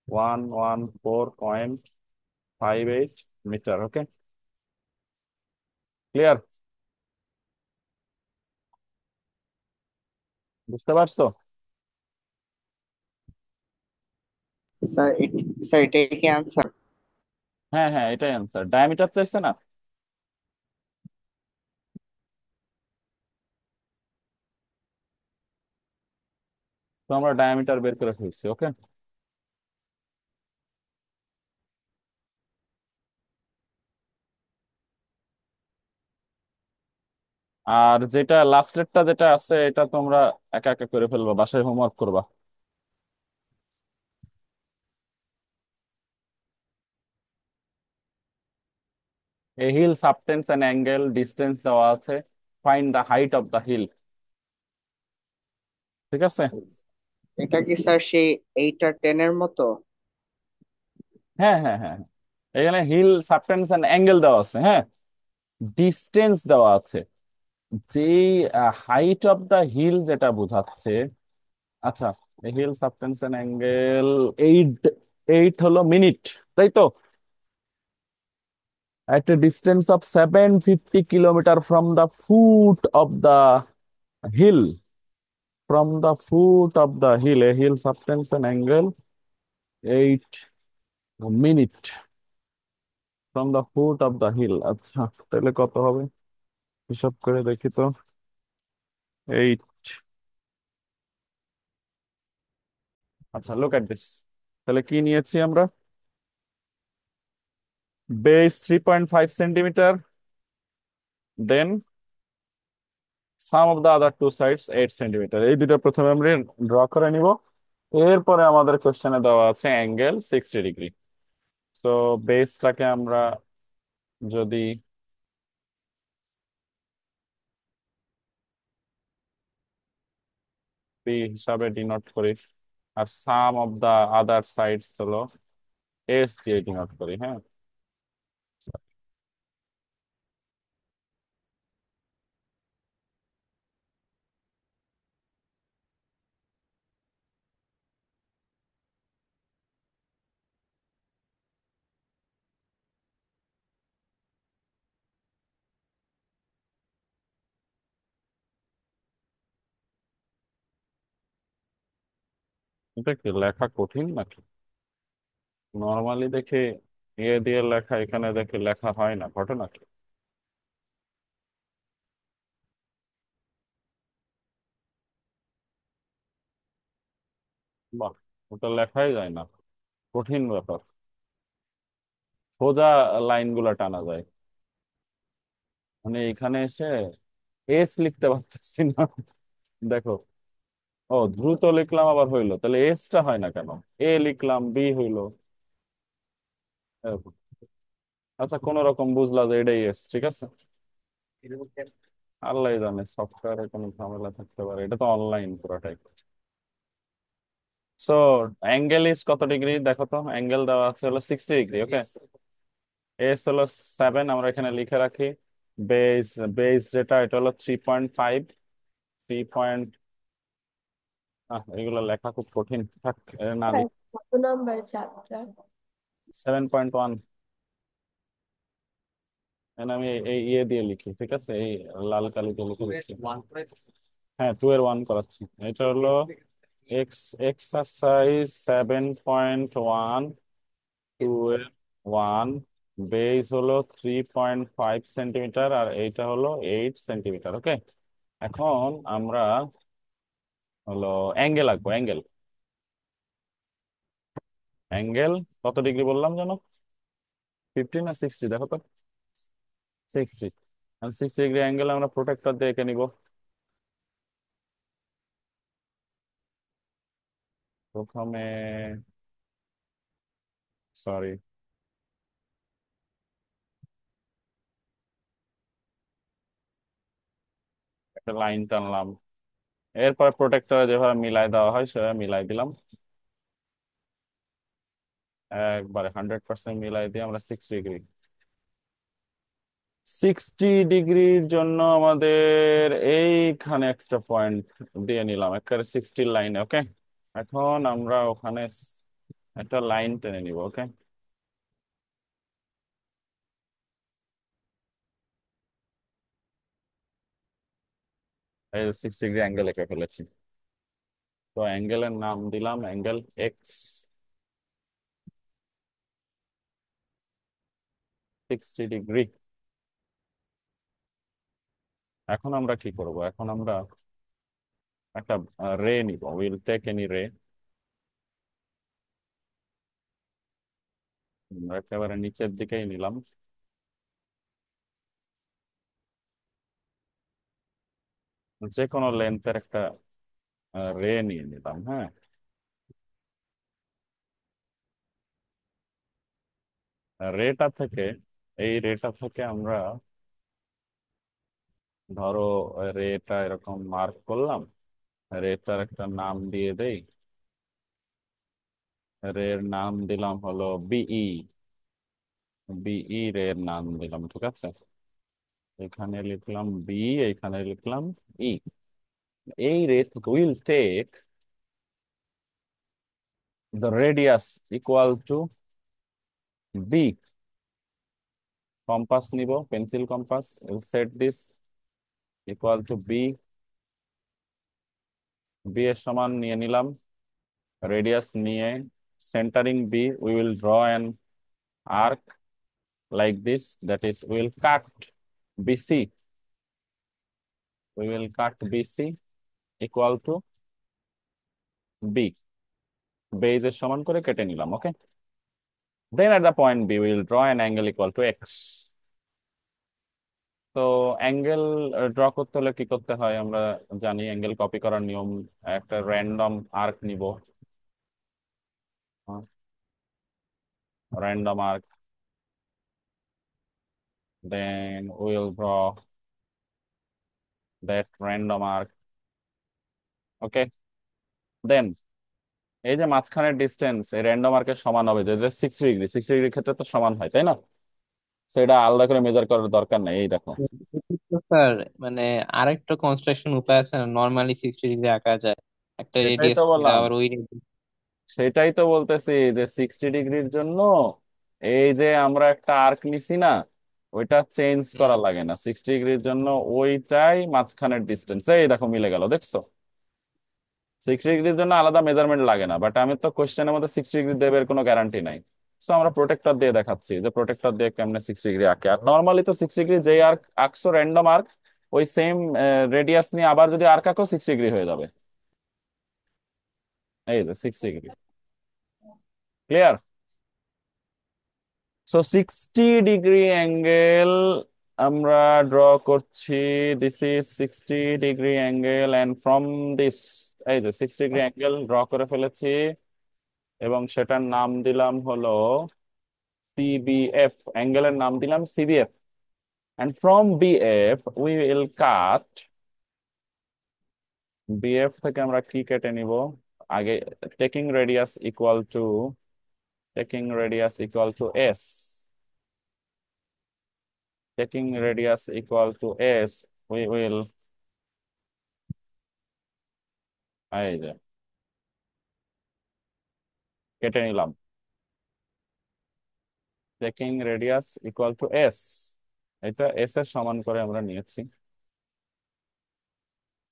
114.58 meter. Okay, clear? বুঝতে পারছো? স্যার স্যার এটাই কি আনসার? হ্যাঁ হ্যাঁ, এটাই অ্যান্সার। ডায়ামিটার চাইছে না? তো আমরা ডায়ামিটার বের করে ফেলছি। ওকে, আর যেটা লাস্টেরটা যেটা আছে এটা তোমরা একা একা করে ফেলবা, বাসায় হোমওয়ার্ক করবা। A hill subtends and angle distance দেওয়া আছে, find the height of the hill. ঠিক আছে? এটা কি স্যার সেই 8 আর 10 এর মতো? হ্যাঁ হ্যাঁ হ্যাঁ হ্যাঁ। এখানে হিল সাবটেন্স এন্ড অ্যাঙ্গেল দেওয়া আছে, হ্যাঁ, ডিস্টেন্স দেওয়া আছে। যেই হাইট অফ দ্য হিল যেটা বোঝাচ্ছে, আচ্ছা, hill subtends and angle, eight, eight হলো মিনিট, তাই তো? একটা distance of 750 kilometre from the foot of the hill, from the foot of the hill, a hill subtends and angle 8 minute from the foot of the hill. আচ্ছা, তাহলে কত হবে হিসাব করে দেখি তো। 8, আচ্ছা লুক এট দিস। তাহলে কি নিয়েছি আমরা? Base 3.5 centimetre, then some of the other two sides 8 centimetre. এই দুটো প্রথমে আমরা ড্র করে নিব। এরপরে আমাদের কোশ্চেনে দেওয়া আছে অ্যাঙ্গেল 60 ডিগ্রি। তো বেসটাকে আমরা যদি পি হিসাবে ডিনোট করি, আর সাম অফ দা আদার সাইডস হলো এস দিয়ে ডিনোট করি, হ্যাঁ। এটা কি লেখা কঠিন নাকি? নর্মালি দেখে এ দিয়ে লেখা, এখানে দেখে লেখা হয় না, ঘটনা কি? বাহ, ওটা লেখাই যায় না, কঠিন ব্যাপার। সোজা লাইন গুলা টানা যায়, মানে এখানে এসে এস লিখতে পারতেছি না। দেখো, ও দ্রুত লিখলাম আবার হইলো, তাহলে এসটা হয় না কেন? এ লিখলাম, বি হইলো। এরকম। আচ্ছা, কোন রকম বুঝলা যে এটাই এস, ঠিক আছে। আল্লাহ জানে সফটওয়্যারে কোনো ঝামেলা থাকতে পারে, এটা তো অনলাইন পুরোটাই। সো অ্যাঙ্গেল ইজ কত ডিগ্রি দেখো তো? অ্যাঙ্গেল দেওয়া আছে হলো 60 ডিগ্রি। ওকে, এস হলো 7, আমরা এখানে লিখে রাখি। বেস, বেস যেটা এটা হলো 3.5, 3 পয়েন্ট, এগুলো লেখা খুব কঠিন, থাক, না হ্যাঁ, লিখ। কত নাম্বার চ্যাপ্টার? 7.1। আমি এই ইয়ে দিয়ে লিখি, ঠিক আছে, এই লাল কালি দিয়ে লিখে দিচ্ছি। হ্যাঁ, 2 এর 1 করাচ্ছি। এটা হলো এক্স, এক্সারসাইজ 7.1, 2 এর 1। বেস হলো 3.5 সেন্টিমিটার, আর এইটা হলো 8 সেন্টিমিটার। ওকে, এখন আমরা হলো অ্যাঙ্গেল আঁকবো, অ্যাঙ্গেল। অ্যাঙ্গেল কত ডিগ্রি বললাম জানো? 50 না 60 দেখো তো। 60। 60 ডিগ্রি অ্যাঙ্গেল আমরা প্রোটেক্টর দিয়ে এঁকে নিব। প্রথমে, সরি, একটা লাইন টানলাম, এরপর প্রোটেক্টরে যেভাবে মিলাই দেওয়া হয় সেভাবে মিলাই দিলাম। একবারে 100% মিলাই দিয়ে আমরা 60 ডিগ্রি, 60 ডিগ্রির জন্য আমাদের এইখানে একটা পয়েন্ট দিয়ে নিলাম একেবারে 60 লাইনে। ওকে, এখন আমরা ওখানে একটা লাইন টেনে নিব। ওকে, এই 60 ডিগ্রি অ্যাঙ্গেল এঁকে ফেলেছি। তো অ্যাঙ্গেলের নাম দিলাম অ্যাঙ্গেল এক্স, 60 ডিগ্রি। এখন আমরা কি করব? এখন আমরা একটা রে নিব, উইল টেক এনি রে। একেবারে নিচের দিকেই নিলাম। যে কোনো লেন্থের একটা রে নিয়ে নিলাম। হ্যাঁ, রেটা থেকে, এই রেটা থেকে আমরা ধরো রেটা এরকম মার্ক করলাম, রেটার একটা নাম দিয়ে দেই। রের নাম দিলাম হলো বিই, বিই রের নাম দিলাম, ঠিক আছে। এখানে লিখলাম বি, এখানে লিখলাম ই। এই রে থেকে will take the radius equal to b, compass নিব, pencil compass, will set this equal to b, b এর সমান নিয়ে নিলাম। রেডিয়াস নিয়ে centering b, we will draw an arc like this, that is we will cut bc, we will cut bc equal to b, base এর সমান করে কেটে নিলাম। Okay, then at the point b we will draw an angle equal to x। তো angle draw করতে হলে কি করতে হয় আমরা জানি, অ্যাঙ্গেল কপি করার নিয়ম। একটা র্যান্ডম আর্ক নিব, random arc, then will draw that random arc. Okay, then এই যে মাঝখানের ডিস্টেন্স এই র্যান্ডম আর্কের সমান হবে, যে 60 ডিগ্রি, 60 ডিগ্রির ক্ষেত্রে তো সমান হয়, তাই না? সেটা আলাদা করে মেজার করার দরকার নেই, এই দেখো। স্যার মানে আরেকটা কনস্ট্রাকশন উপায় আছে না, নর্মালি 60 ডিগ্রি আঁকা যায়, একটা সেটাই রেডিয়াস তো দিলে বললাম, আবার ওই সেটাই তো বলতেছি যে 60 ডিগ্রির জন্য এই যে আমরা একটা আর্ক নিছি না, ওইটা চেঞ্জ করা লাগে না। 60 ডিগ্রির জন্য ওইটাই মাঝখানের ডিস্টেন্স, এই দেখো মিলে গেল, দেখছো? 60 ডিগ্রির জন্য আলাদা মেজারমেন্ট লাগে না, বাট আমি তো কোশ্চেনের মধ্যে 60 ডিগ্রি দেবে এর কোনো গ্যারান্টি নাই। সো আমরা প্রোটেক্টর দিয়ে দেখাচ্ছি যে প্রোটেক্টর দিয়ে কেমনে 60 ডিগ্রি আঁকে। আর নর্মালি তো 60 ডিগ্রি যেই আর্ক আঁকছো র্যান্ডম আর্ক, ওই সেম রেডিয়াস নিয়ে আবার যদি আর্ক আঁকো 60 ডিগ্রি হয়ে যাবে। এই যে 60 degree, clear? So 60 degree angle আমরা ড্র করছি, this is 60 degree angle, and from this, এই যে 60 ডিগ্রি অ্যাঙ্গেল ড্র করে ফেলেছি এবং সেটার নাম দিলাম হলো সিবিএফ, অ্যাঙ্গেলের নাম দিলাম CBF. And from BF we will cut, BF থেকে আমরা কি কেটে নিব আগে? Taking radius equal to, taking radius equal to S, taking radius equal to s, we will, এই যে কেটে নিলাম। taking radius equal to s, এটা s এর সমান করে আমরা নিয়েছি,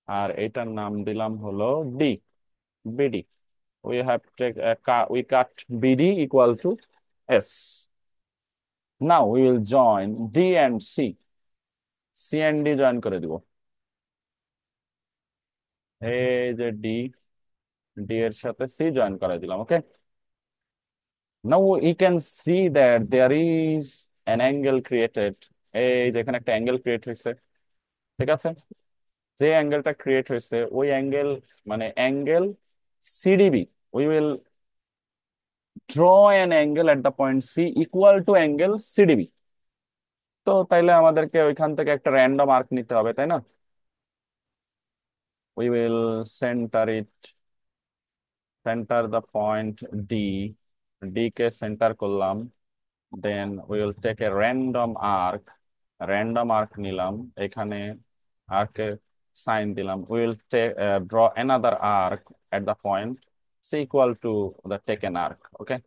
আর এটার নাম দিলাম হলো d, bd। we have take we cut bd equal to s। now we will join d and c, c and d join করে দিব। এই যে d, d এর সাথে c জয়েন করে দিলাম। ওকে, now you can see that there is an angle created, এই যেখানে একটা অ্যাঙ্গেল ক্রিয়েট হয়েছে, ঠিক আছে? যে অ্যাঙ্গেলটা ক্রিয়েট হয়েছে ওই অ্যাঙ্গেল মানে angle সিডিবি, we will draw an angle at the point C equal to angle CDB. তো তাইলে আমাদেরকে ওইখান থেকে একটা র্যান্ডম আর্ক নিতে হবে, তাই না? we will center the point D, D K centre করলাম, then we will take a random arc নিলাম, এখানে আর্কের সাইন দিলাম, we will draw another arc at the point C equal to the taken arc. Okay,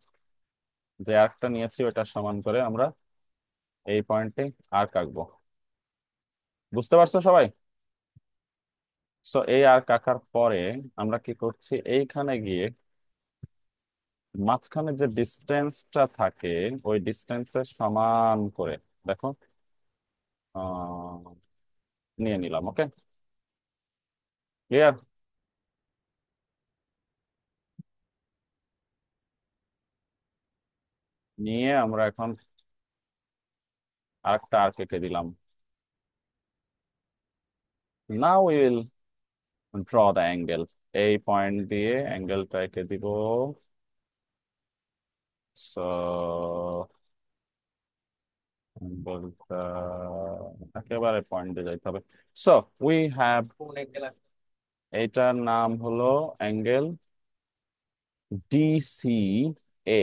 যে আর্কটা নিয়েছি ওটা সমান করে আমরা এই পয়েন্টে আর্ক আঁকবো। বুঝতে পারছো সবাই? সো এই আর্ক আঁকার পরে আমরা কি করছি, এইখানে গিয়ে মাঝখানে যে ডিস্টেন্সটা থাকে ওই ডিস্টেন্সের সমান করে দেখো আহ নিয়ে নিলাম। ওকে, ক্লিয়ার? নিয়ে আমরা এখন আরেকটা আর্ক এঁকে দিলাম। Now we will draw the angle, এই পয়েন্ট দিয়ে অ্যাঙ্গেলটা এঁকে দিব। সো অ্যাঙ্গেলটা একেবারে পয়েন্টে যাইতে হবে। সো উই হ্যাভ, এইটার নাম হলো angle DCA.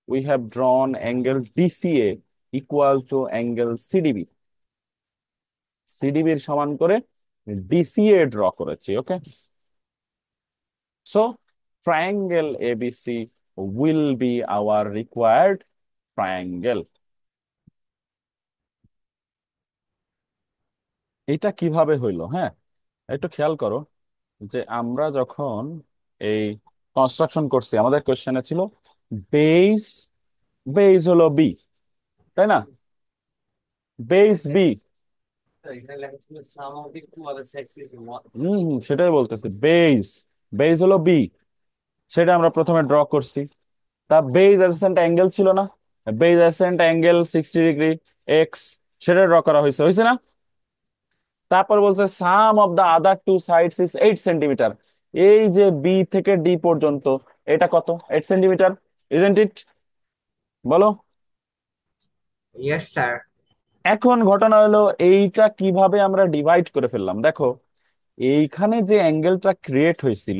We have drawn angle DCA equal to angle CDB. CDB এর সমান করে DCA ড্র করেছি। ওকে, so triangle ABC will be our required triangle. এটা কিভাবে হইলো? হ্যাঁ, একটু খেয়াল করো যে আমরা যখন এই কনস্ট্রাকশন করছি আমাদের কোশ্চেনে ছিল বেস, বেস হলো বি, তাই না? বেস বি, সেটাই বলতেছি, বেস, বেস হলো বি, সেটা আমরা প্রথমে ড্র করছি। তা বেস অ্যাডজেসেন্ট অ্যাঙ্গেল ছিল না, base adjacent angle 60 degree X, সেটা ড্র করা হয়েছে, হয়েছে না? তারপর বলছে sum of the other two sides is 8 centimetre. এই যে বি থেকে ডি পর্যন্ত এটা কত? 8 সেন্টিমিটার, ইজেন্ট ইট? বলো। Yes sir. এখন ঘটনা হলো এইটা কিভাবে আমরা ডিভাইড করে ফেললাম। দেখো এইখানে যে অ্যাঙ্গেলটা ক্রিয়েট হয়েছিল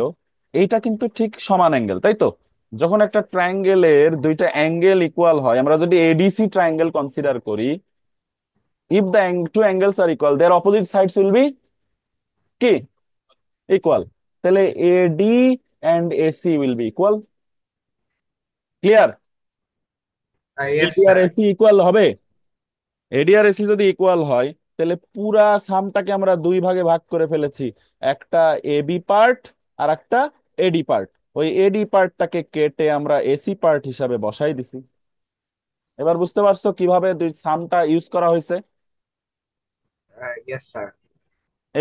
এইটা কিন্তু ঠিক সমান অ্যাঙ্গেল, তাই তো? যখন একটা ট্রায়াঙ্গেলের দুইটা অ্যাঙ্গেল ইকুয়াল হয়, আমরা যদি এডিসি ট্রায়াঙ্গেল কনসিডার করি, if the two angles are equal their opposite sides will be কি ইকুয়াল, তাহলে AD and AC will be equal. Clear? Yes AD আর স্যার। এসি ইকুয়াল হবে। এডি আর এসি যদি ইকুয়াল হয় তাহলে পুরা সামটাকে আমরা দুই ভাগে ভাগ করে ফেলেছি, একটা এবি পার্ট আর একটা এডি পার্ট। ওই এডি পার্টটাকে কেটে আমরা এসি পার্ট হিসাবে বসাই দিছি। এবার বুঝতে পারছো কিভাবে দুই সামটা ইউজ করা হয়েছে? Yes sir.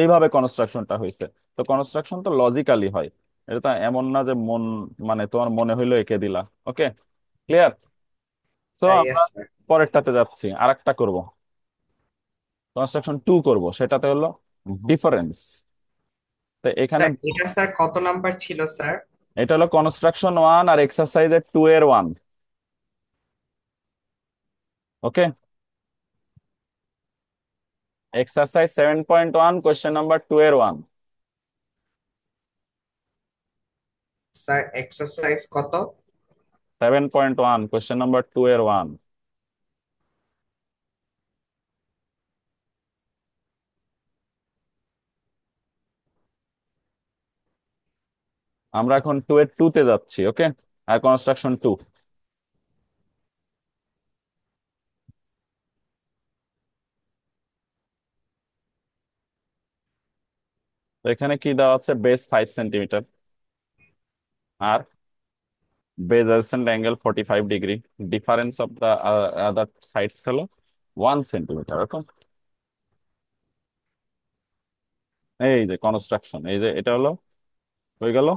এইভাবে কনস্ট্রাকশনটা হয়েছে। তো কনস্ট্রাকশন তো লজিক্যালি হয়, এটা তো এমন না যে মন মানে তোমার মনে হইলো এঁকে দিলা। ওকে, ক্লিয়ার? তো আমরা ইয়েস স্যার। পরেরটাতে যাচ্ছি, আর একটা করবো, কনস্ট্রাকশন 2 করব, সেটাতে হলো ডিফারেন্স। তো এখানে স্যার এটা স্যার কত নাম্বার ছিল স্যার? এটা হলো কনস্ট্রাকশন 1 আর এক্সারসাইজের 2 এর 1। ওকে, এক্সারসাইজ 7.1 কোশ্চেন নাম্বার 2 এর 1। স্যার এক্সারসাইজ কত? 7.1 কোশ্চেন নাম্বার 2 এর 1। আমরা এখন 2 এর 2 তে যাচ্ছি। ওকে, আর কনস্ট্রাকশন 2। তো এখানে কি দেওয়া আছে? বেস 5 সেন্টিমিটার আর base adjacent angle 45 degree, difference of the other sides হলো 1 সেন্টিমিটার। ওকে, এই যে কনস্ট্রাকশন, এই যে এটা হলো হয়ে গেল,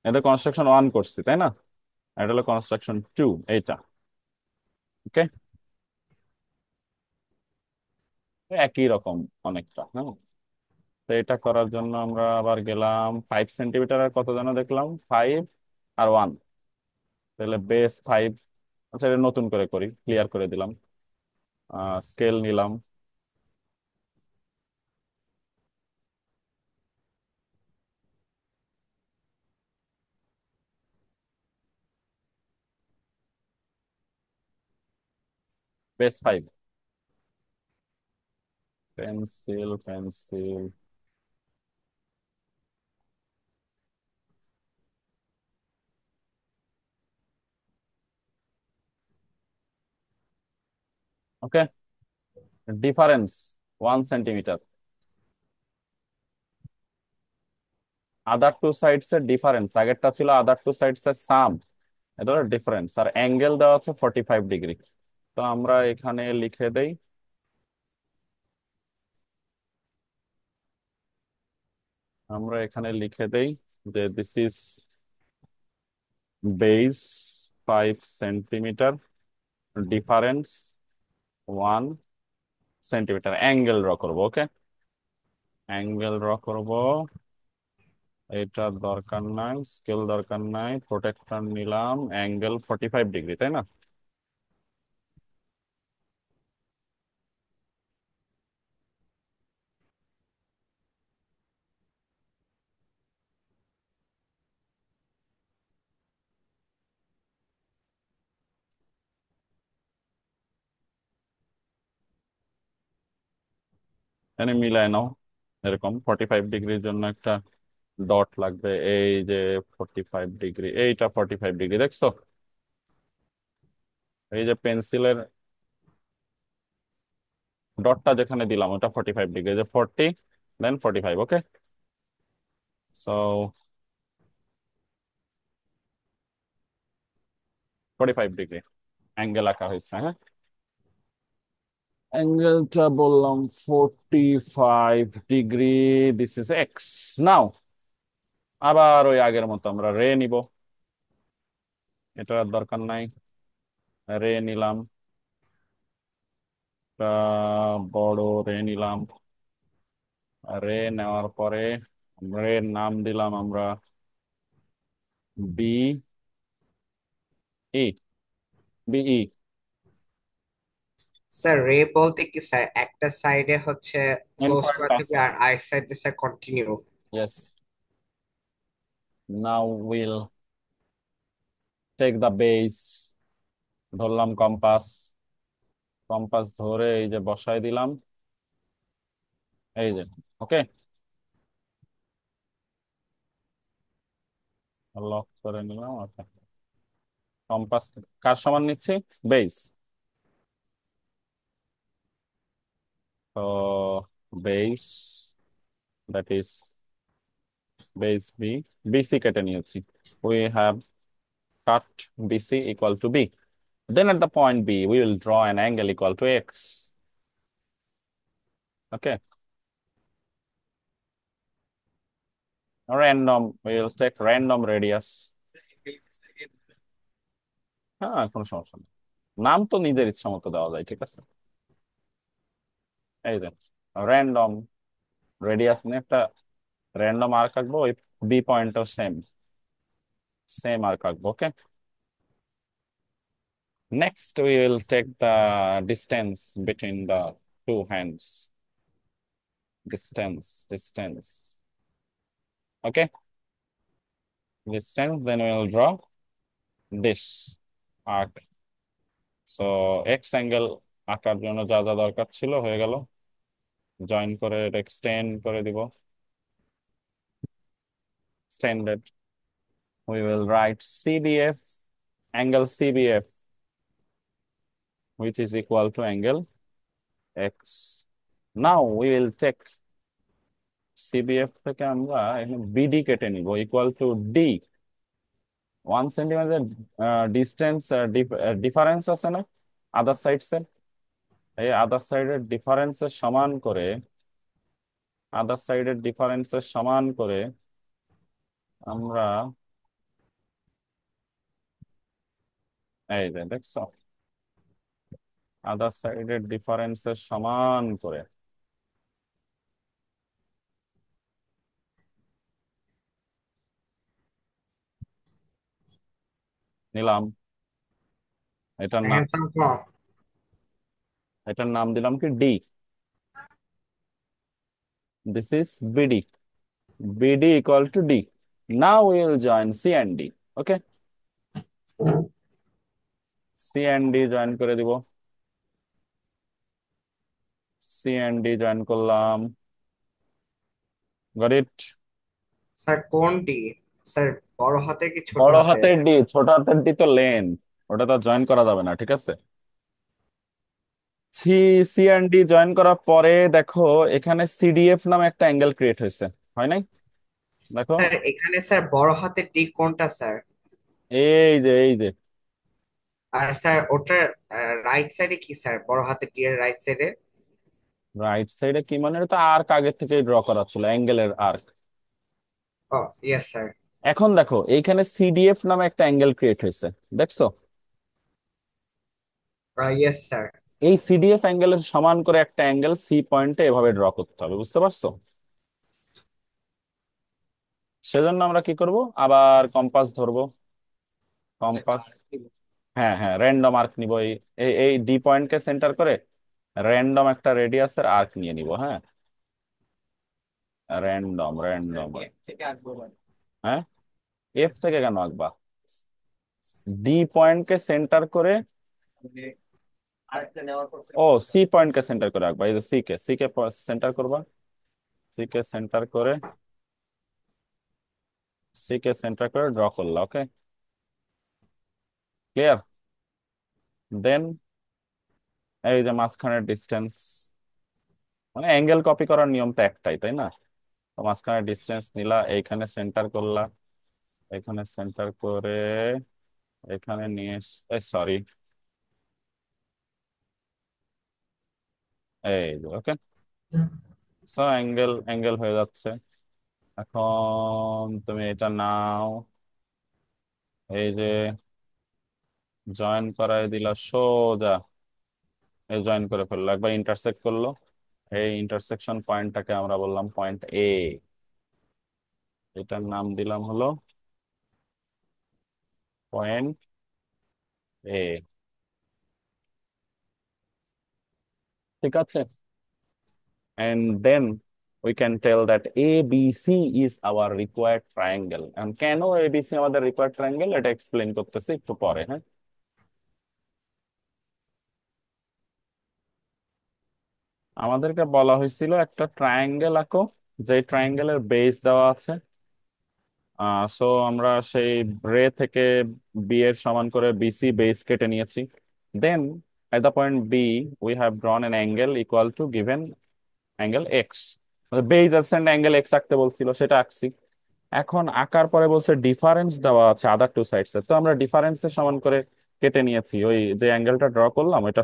এটা কনস্ট্রাকশন 1 করছি, তাই না? এটা হলো কনস্ট্রাকশন 2, এইটা। ওকে, একই রকম অনেকটা, হ্যাঁ। তো এটা করার জন্য আমরা আবার গেলাম 5 সেন্টিমিটার, আর কত যেন দেখলাম 5 আর 1, তাহলে বেস 5। আচ্ছা, এটা নতুন করে করি, ক্লিয়ার করে দিলাম। স্কেল নিলাম, বেস 5। পেন্সিল পেন্সিল, ওকে। ডিফারেন্স 1 সেন্টিমিটার, আদার টু সাইডস এর ডিফারেন্স, আগেরটা ছিল আদার টু সাইডস এর সাম, এটা হলো ডিফারেন্স। আর অ্যাঙ্গেল দেওয়া আছে 45 ডিগ্রি। তো আমরা এখানে লিখে দেই, যে this is base 5 centimetre, difference 1 centimetre. Angle draw করবো, ওকে। অ্যাঙ্গেল ড্র করবো, এটা দরকার নাই, স্কেল দরকার নাই, প্রোটেক্টর নিলাম। অ্যাঙ্গেল 45 ডিগ্রি, তাই না? এখানে মিলায় নাও, এরকম 45 ডিগ্রির জন্য একটা ডট লাগবে। এই যে 45 ডিগ্রি, এইটা 45 ডিগ্রি, দেখছো? এই যে পেন্সিলের ডটটা যেখানে দিলাম ওটা 45 ডিগ্রি, যে 40 দেন 45, ওকে। সো 45 ডিগ্রি অ্যাঙ্গেল আঁকা হয়েছে, হ্যাঁ। অ্যাঙ্গেলটা বললাম 45 ডিগ্রি, দিস ইজ এক্স। নাও আবার ওই আগের মতো আমরা রে নিব, এটা আর দরকার নাই। রে নিলাম, একটা বড় রে নিলাম। রে নেওয়ার পরে রের নাম দিলাম আমরা বি ই, বিই। স্যার রে বলতে কি স্যার, একটা সাইডে হচ্ছে ক্লোজ ইনফ্রারেড করা থাকবে প্যাসেজ, আর আরেক সাইডে sir continue. Yes. Now will take the base, ধরলাম কম্পাস, কম্পাস ধরে এই যে বসাই দিলাম, এই যে, ওকে। লক করে নিলাম, ওকে। কম্পাস কার সমান নিচ্ছি? বেস। তো base, that is base B, BC কেটে নিয়েছি। We have cut BC equal to B. Then at the point B, we will draw an angle equal to X. Okay. Random, we will take random radius. হ্যাঁ, কোনো সমস্যা নেই, নাম তো নিজের ইচ্ছা মতো দেওয়া যায়, ঠিক আছে। এই যে র্যান্ডম রেডিয়াস নিয়ে একটা র্যান্ডম আর্ক আঁকবো, ওই বি পয়েন্টও সেম সেম আর্ক আঁকবো, ওকে। Next, we will take the distance between the two hands. Distance. Okay, distance. Then we will draw this arc. So X angle আঁকার জন্য যা যা দরকার ছিল হয়ে গেল, জয়েন করে এক্সটেন্ড করে দিব, extended. We will write CBF, angle CBF, which is equal to angle X. Now we will take CBF থেকে আমরা এখানে BD কেটে নিব, equal to D। 1 centimetre distance difference আছে না আদার সাইডস এর, এই আদার সাইডের ডিফারেন্সের সমান করে আমরা এই যে দেখছো, আদার সাইডের ডিফারেন্সের সমান করে নিলাম। এটার নাম, হ্যাঁ স্যার কম। এটার নাম দিলাম কি D. This is BD. BD equal to D. Now will join C and D. Okay, C and D join করে দিব। সি এন্ড ডি জয়েন করলাম। Got it? স্যার কোনটি? স্যার বড় হাতে কি ছোট বড় হাতে? হাতের ডি, ছোট হাতের ডি তো লেন, ওটা তো জয়েন করা যাবে না, ঠিক আছে। C C and D join করার পরে দেখো এখানে সিডিএফ নামে একটা অ্যাঙ্গেল ক্রিয়েট হয়েছে, হয় নাই? দেখো, স্যার এখানে স্যার বড় হাতের ডি কোনটা স্যার? এই যে আর স্যার ওটার রাইট সাইডে কি স্যার, বড় হাতের ডি এর রাইট সাইডে? রাইট সাইডে কি মানে, এটা তো আর্ক আগের থেকে ড্র করা ছিল, অ্যাঙ্গেলের আর্ক। ও ইয়েস স্যার। এখন দেখো এইখানে সিডিএফ নামে একটা অ্যাঙ্গেল ক্রিয়েট হয়েছে, দেখছো? Yes sir. এই সিডিএফ অ্যাঙ্গেলের সমান করে একটা অ্যাঙ্গেল সি পয়েন্টে এভাবে ড্র করতে হবে, বুঝতে পারছো? সেজন্য আমরা কি করব, আবার কম্পাস ধরবো। কম্পাস, হ্যাঁ হ্যাঁ, র্যান্ডম আর্ক নিব। এই এই এই ডি পয়েন্টকে সেন্টার করে র্যান্ডম একটা রেডিয়াসের আর্ক নিয়ে নিব। হ্যাঁ, র্যান্ডম র্যান্ডম। হ্যাঁ, এফ থেকে কেন আঁকবা? ডি পয়েন্টকে সেন্টার করে, ও সি পয়েন্টকে সেন্টার করে আঁকবা। এই যে সি কে সেন্টার করবা। সি কে সেন্টার করে, সি কে সেন্টার করে ড্র করলা। ওকে, ক্লিয়ার? দেন এই যে মাঝখানের ডিস্টেন্স, মানে অ্যাঙ্গেল কপি করার নিয়ম তো একটাই, তাই না? তো মাঝখানে ডিস্টেন্স নিলা, এইখানে সেন্টার করলা, এখানে সেন্টার করে এখানে নিয়ে সরি, এই যে ওকে। সো অ্যাঙ্গেল অ্যাঙ্গেল হয়ে যাচ্ছে। এখন তুমি এটা নাও, এই যে জয়েন করাই দিলা সোজা, এই জয়েন করে ফেললো, একবার ইন্টারসেক্ট করলো। এই ইন্টারসেকশন পয়েন্টটাকে আমরা বললাম পয়েন্ট এ। এটার নাম দিলাম হলো পয়েন্ট এ। ঠিক আছে, and then we can tell that ABC is our required triangle. And কেন ABC আমাদের required triangle এটা explain করতেছি একটু পরে। হ্যাঁ, আমাদেরকে বলা হয়েছিল একটা ট্রায়াঙ্গেল আঁকো, যে ট্রায়াঙ্গেলের বেস দেওয়া আছে। সো আমরা সেই রে থেকে বি এর সমান করে বিসি বেস কেটে নিয়েছি। দেন at the point B we have drawn an angle equal to given angle X. Base ascend angle X আঁকতে বলছিল, সেটা আঁকছি। এখন আঁকার পরে বলছে ডিফারেন্স দেওয়া আছে আদার টু সাইডস এ, তো আমরা ডিফারেন্সের সমান করে কেটে নিয়েছি ওই যে অ্যাঙ্গেলটা ড্র করলাম ওইটা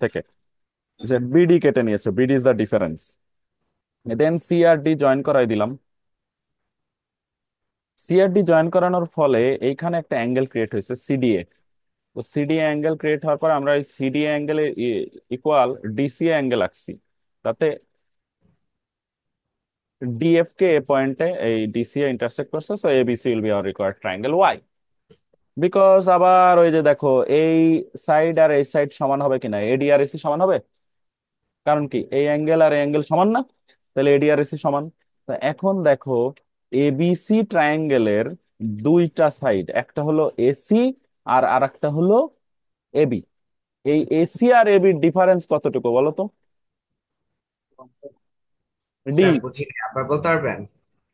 থেকে, যে বিডি কেটে নিয়েছে, BD is the difference. Then C আর ডি জয়েন করাই দিলাম। সি আর ডি জয়েন করানোর ফলে এইখানে একটা অ্যাঙ্গেল ক্রিয়েট হয়েছে সিডিএ। তো সিডিএ অ্যাঙ্গেল ক্রিয়েট হওয়ার পর আমরা এই সিডিএ অ্যাঙ্গেলে ইকুয়াল ডিসিএ অ্যাঙ্গেল আঁকছি, তাতে ডিএফ কে এ পয়েন্টে এই ডিসিএ ইন্টারসেক্ট করছে, so ABC will be our required triangle. Why? Because আবার ওই যে দেখো এই সাইড আর এই সাইড সমান হবে কিনা, এডি আর এসি সমান হবে। কারণ কি, এই অ্যাঙ্গেল আর অ্যাঙ্গেল সমান না, তাহলে এডি আর এসি সমান। তো এখন দেখো এবিসি ট্রায়াঙ্গেলের দুইটা সাইড, একটা হলো এসি আর আরেকটা হলো এবি। এই এসি আর এবির ডিফারেন্স কতটুকু বলো তো? ডি। স্যার বুঝিনি, আবার বলতে পারবেন?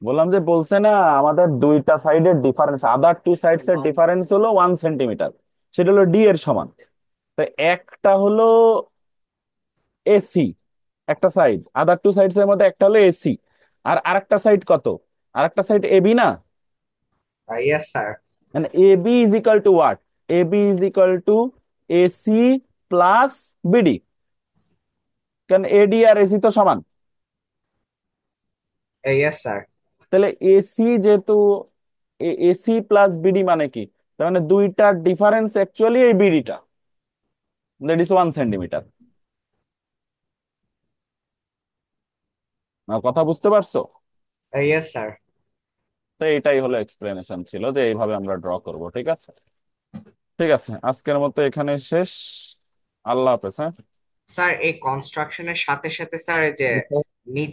বললাম যে বলছে না, আমাদের দুইটা সাইডের ডিফারেন্স, আদার টু সাইডস এর ডিফারেন্স হলো 1 সেন্টিমিটার, সেটা হলো ডি এর সমান। তো একটা হলো এসি, একটা সাইড, আদার টু সাইডস এর মধ্যে একটা হলো এসি, আর আরেকটা সাইড কত? আরেকটা সাইড এবি না? Yes sir. মানে AB is equal to what? AB is equal to AC plus BD, কারণ এডি আর এসি তো সমান। Yes sir. তাহলে এসি যেহেতু, এসি প্লাস বিডি মানে কি, তার মানে দুইটার ডিফারেন্স অ্যাকচুয়ালি এই বিডিটা, দ্যাট ইজ 1 সেন্টিমিটার। কথা বুঝতে পারছো? Yes sir. তো এটাই হলো এক্সপ্লেনেশন ছিল যে এইভাবে আমরা ড্র করব। ঠিক আছে, ঠিক আছে, আজকের মতো এখানে শেষ। আল্লাহ হাফেজ। হ্যাঁ। স্যার এই কনস্ট্রাকশনের সাথে সাথে স্যার এই যে নিচে